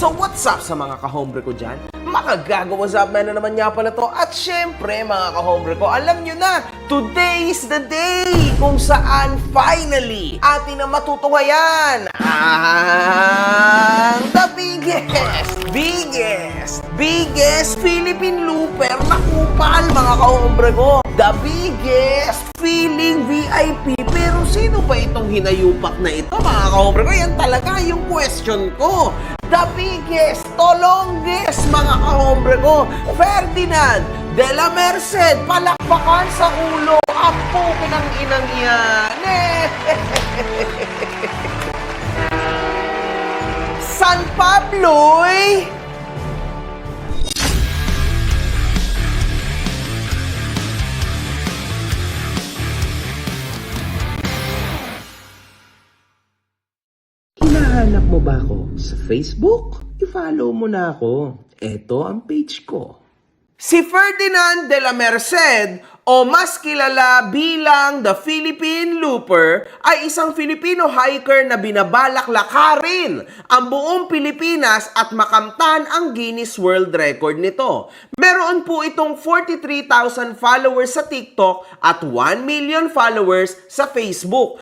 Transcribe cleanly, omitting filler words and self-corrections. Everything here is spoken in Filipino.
So what's up sa mga kahombre ko dyan? Makagago, what's up man na naman nga pala to. At syempre mga kahombre ko, alam nyo na, today is the day kung saan finally atin na matutuhayan ang the biggest Philippine looper na kupal mga kahombre ko. The biggest feeling VIP. Pero sino ba itong hinayupak na ito mga kahombre ko? Yan talaga yung question ko. The biggest, the longest mga kahombre ko. Ferdinand de la Merced, palakpakan sa ulo. Apo ng inang yan. San Pablo'y hinahanap mo ba ako sa Facebook? I-follow mo na ako. Ito ang page ko. Si Ferdinand de la Merced o mas kilala bilang the Philippine Looper ay isang Filipino hiker na binabalak lakarin ang buong Pilipinas at makamtan ang Guinness World Record nito. Meron po itong 43,000 followers sa TikTok at 1 million followers sa Facebook.